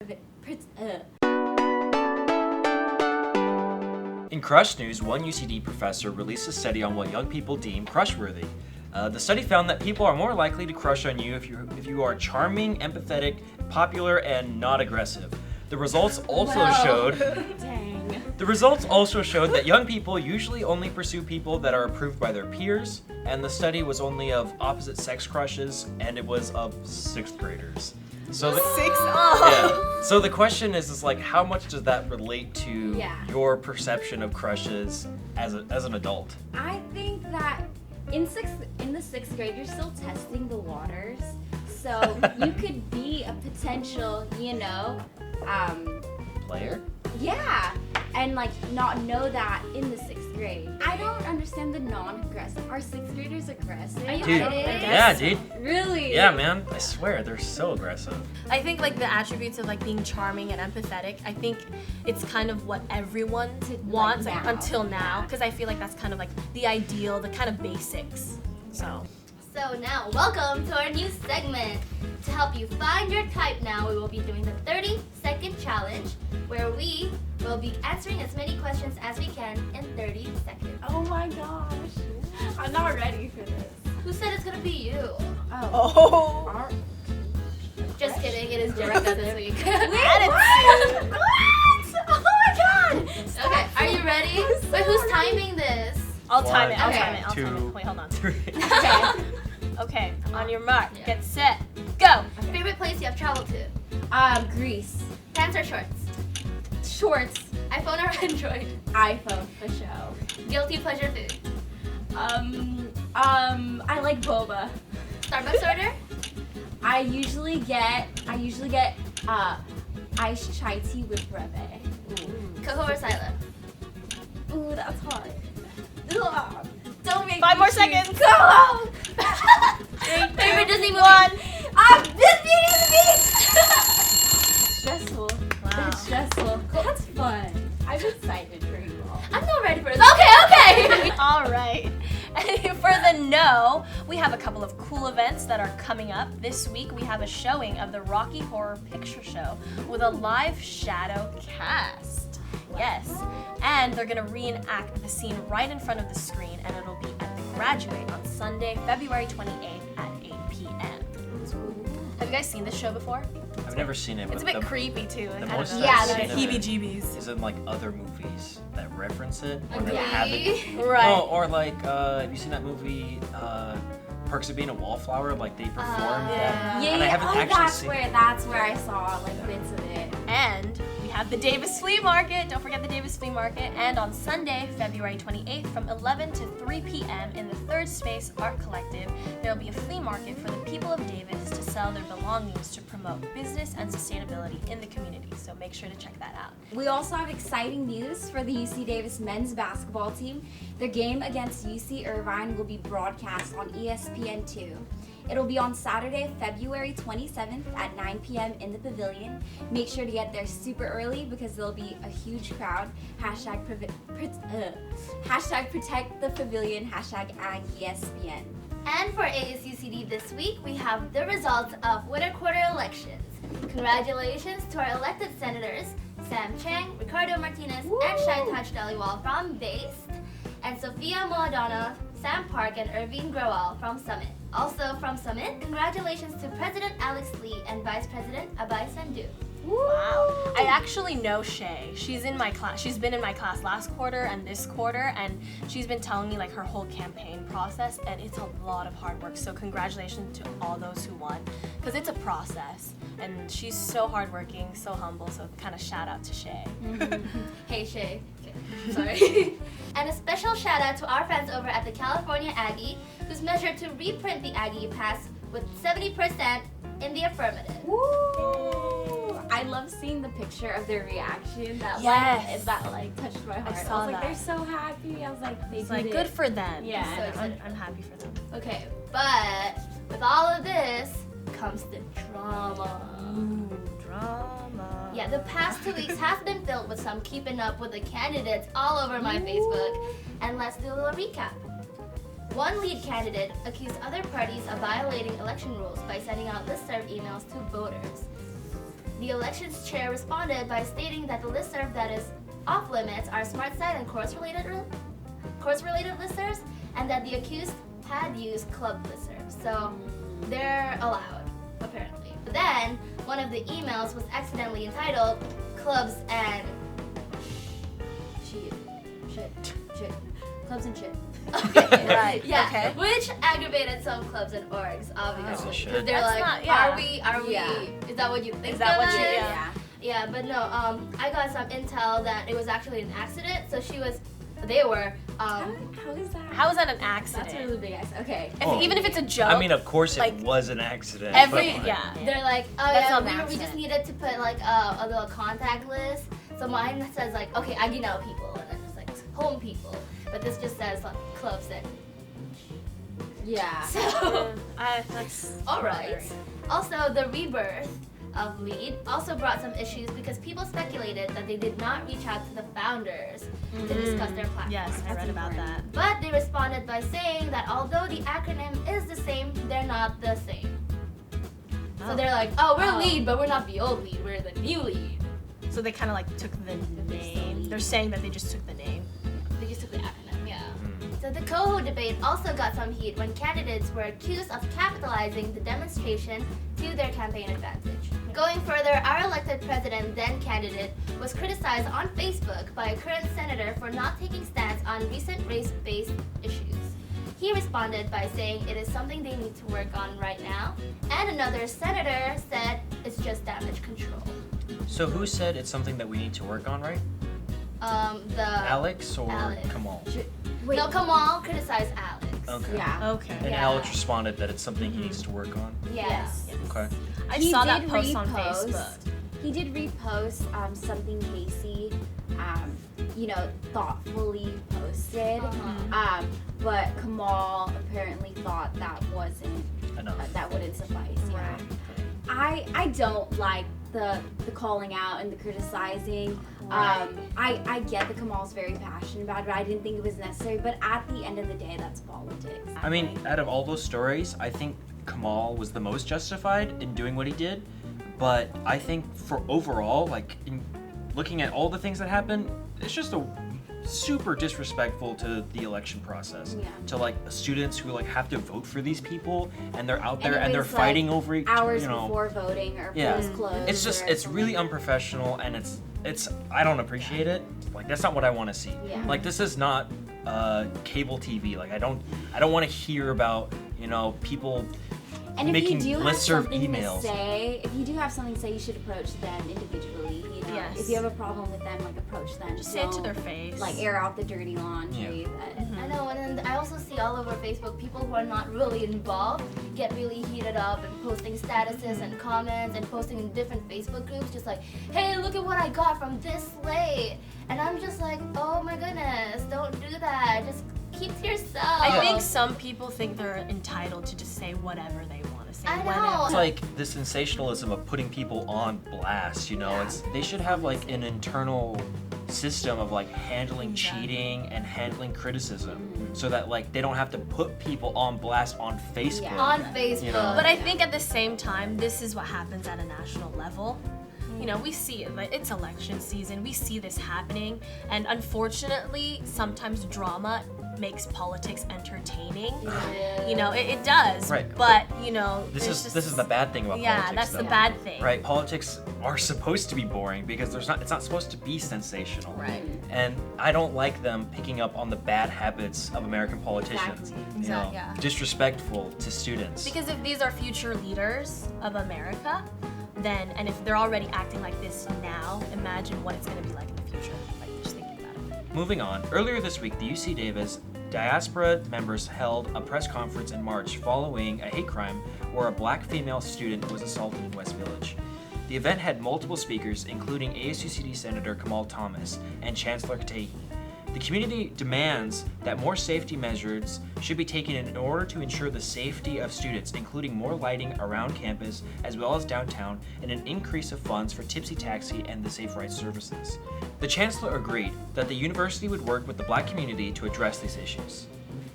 In crush news, one UCD professor released a study on what young people deem crush-worthy. The study found that people are more likely to crush on you if you are charming, empathetic, popular, and not aggressive. The results also showed that young people usually only pursue people that are approved by their peers, and the study was only of opposite sex crushes, and it was of 6th graders. So So the question is like, how much does that relate to your perception of crushes as an adult? I think that in the 6th grade, you're still testing the waters. So you could be a potential, Player? Yeah, and like not know that in the 6th grade. I don't understand the non-aggressive. Are 6th graders aggressive? Are you Dude, kidding? yeah, dude. Really? Yeah, man. I swear, they're so aggressive. I think like the attributes of like being charming and empathetic, I think it's kind of what everyone wants like, until now, because I feel like that's kind of like the ideal, the kind of basics. So now, welcome to our new segment. To help you find your type now, we will be doing the 30-second challenge, where we will be answering as many questions as we can in 30 seconds. Oh my gosh. I'm not ready for this. Who said it's gonna be you? Oh. Just kidding, it is Jessica this week. attitude. What? Oh my god! Okay, are you ready? Wait, who's timing this? I'll time it. I'll Okay. time it. 2, Wait, hold on. 3. Okay. Okay, on your mark, get set, go. Favorite place you have traveled to? Greece. Pants or shorts? Shorts. iPhone or Android? iPhone for show. Guilty pleasure food? I like boba. Starbucks order? I usually get iced chai tea with breve. Coho or Silo? Ooh, that's hard. Ugh. Don't make 5 me more choose. seconds. Go! Favorite Disney movie? 1. This Beauty and the Beast! Stressful. Wow. That's stressful. That's fun. I'm excited for you all. I'm not ready for this. Okay. All right. And for the no, we have a couple of cool events that are coming up. This week we have a showing of the Rocky Horror Picture Show with a live shadow cast. Yes. And they're going to reenact the scene right in front of the screen, and it'll be at the Graduate on Sunday, February 28th at 8 p.m. Have you guys seen this show before? I've never seen it, but It's a bit creepy too. the I don't most know. I've Yeah, seen like of it heebie-jeebies. is in like other movies that reference it or that Agreed. have it. Right. Oh, or like, have you seen that movie, Perks of Being a Wallflower? Like they performed that. Yeah. And I haven't actually seen it. That's where I saw like bits of it. And we have the Davis Flea Market. Don't forget the Davis Flea Market. And on Sunday, February 28th, from 11 to 3 p.m. in the Third Space Art Collective, there will be a flea market for the people of Davis to sell their belongings to promote business and sustainability in the community. So make sure to check that out. We also have exciting news for the UC Davis men's basketball team. Their game against UC Irvine will be broadcast on ESPN2. It'll be on Saturday, February 27th at 9 p.m. in the pavilion. Make sure to get there super early because there'll be a huge crowd. Hashtag protect the pavilion, hashtag AggieESPN. And for ASUCD this week, we have the results of winter quarter elections. Congratulations to our elected senators, Sam Chang, Ricardo Martinez, and Shai Touch Dhaliwal from Based, and Sophia Moladona, Sam Park, and Irvine Growal from Summit. Also from Summit, congratulations to President Alex Lee and Vice President Abhay Sandhu. Wow. I actually know Shay. She's in my class. She's been in my class last quarter and this quarter, and she's been telling me like her whole campaign process, and it's a lot of hard work. So congratulations to all those who won, because it's a process, and she's so hardworking, so humble. So kind of shout out to Shay. Hey Shay. Okay. Sorry. And a special shout out to our friends over at the California Aggie, who's measured to reprint the Aggie Pass with 70% in the affirmative. Woo! I love seeing the picture of their reaction. That touched my heart. saw I was like, that. they're so happy. I was like, they It's did like it. good for them. Yeah. So excited. I'm happy for them. Okay, but with all of this comes the drama. Drama. Yeah, the past 2 weeks have been filled with some keeping up with the candidates all over my Facebook. And let's do a little recap. One lead candidate accused other parties of violating election rules by sending out listserv emails to voters. the elections chair responded by stating that the listserv that is off limits are smart site and course-related listservs, and that the accused had used club listservs. So they're allowed, apparently. But then, one of the emails was accidentally entitled Clubs and Shit. Clubs and shit. Okay. Right. Yeah. Okay. Which aggravated some clubs and orgs, obviously. Oh, shit. Because they're That's like, not- yeah. are we, Yeah. is that what you think Is that what of you- it? yeah. Yeah, but no, I got some intel that it was actually an accident, so How is that? How is that an accident? That's a really big ass. Okay. Even if it's a joke. I mean, of course, like, it was an accident. every but, like, yeah. they're like, oh That's yeah, not an we accident. just needed to put like a little contact list. So mine says like, okay, Aggie NOW people, and then just like home people. But this just says like clubs and Yeah. so. That's All right. Also, the rebirth of LEAD also brought some issues because people speculated that they did not reach out to the founders to discuss their platform. Yes, I read about that. But they responded by saying that although the acronym is the same, they're not the same. So they're like, oh, we're Oh. LEAD, but we're not the old LEAD, we're the new LEAD. So they kind of like took the name. They're saying that they just took the name. They just took the acronym, yeah. So the Coho debate also got some heat when candidates were accused of capitalizing the demonstration to their campaign advantage. Going further, our elected president, then candidate, was criticized on Facebook by a current senator for not taking stance on recent race-based issues. He responded by saying it is something they need to work on right now, and another senator said it's just damage control. So who said it's something that we need to work on, right? Alex or Alex. Kamal? Wait. No, Kamal criticized Alex. Okay. Yeah. Okay. And Yeah. Alex responded that it's something he needs to work on. Yes. Okay. I He saw that did post on repost- Facebook. He did repost something Casey, thoughtfully posted. But Kamal apparently thought that wasn't Enough. that wouldn't suffice. Yeah. I don't like the calling out and the criticizing. I get that Kamal's very passionate about it, but I didn't think it was necessary. But at the end of the day, that's politics. I mean, out of all those stories, I think Kamal was the most justified in doing what he did. But I think for overall, like in looking at all the things that happened, it's just a super disrespectful to the election process. Yeah. To like students who like have to vote for these people and they're out there And it and they're was, fighting like, over each hours you know. before voting or Yeah. polls closed. It's just or it's really something. unprofessional and it's I don't appreciate it. Like that's not what I want to see. Yeah. Like this is not cable TV. Like I don't want to hear about people And if making you do have listserv something emails. to say, you should approach them individually. Yes. If you have a problem with them, like approach them. Just say it to Don't, their face. Like air out the dirty laundry. Yeah. That, I know, and then I also see all over Facebook people who are not really involved get really heated up and posting statuses and comments and posting in different Facebook groups just like, hey, look at what I got from this slate. And I'm just like, oh my goodness, don't do that. Just keep to yourself. I think some people think they're entitled to just say whatever they want to say. I know. whenever. It's like the sensationalism of putting people on blast, they should have like an internal system of like handling cheating and handling criticism so that like they don't have to put people on blast on Facebook. Yeah. on Facebook. But I think at the same time, this is what happens at a national level. We see it. Like, it's election season. We see this happening, and unfortunately, sometimes drama makes politics entertaining. It does. Right. But This it's is this is the bad thing about yeah, politics. that's though. the bad thing. Right, politics are supposed to be boring because it's not supposed to be sensational. Right. And I don't like them picking up on the bad habits of American politicians. Exactly, yeah. Disrespectful to students. Because if these are future leaders of America, then and if they're already acting like this now, imagine what it's going to be like in the future. Like, just thinking about it. Moving on, earlier this week, the UC Davis diaspora members held a press conference in March following a hate crime where a black female student was assaulted in West Village. The event had multiple speakers, including ASUCD Senator Kamal Thomas and Chancellor Katehi. The community demands that more safety measures should be taken in order to ensure the safety of students, including more lighting around campus as well as downtown and an increase of funds for Tipsy Taxi and the Safe Rides services. The chancellor agreed that the university would work with the black community to address these issues.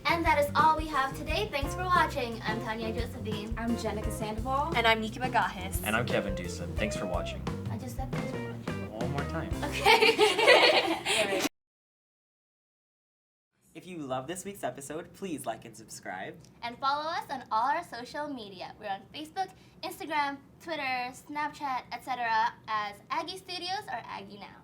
And that is all we have today. Thanks for watching. I'm Tanya Josephine. I'm Jenica Sandoval. And I'm Nikki Bagahis. And I'm Kevin Doosan. Thanks for watching. I just said thanks for watching. One more time. Okay. If you love this week's episode, please like and subscribe. And follow us on all our social media. We're on Facebook, Instagram, Twitter, Snapchat, etc. as Aggie Studios or Aggie Now.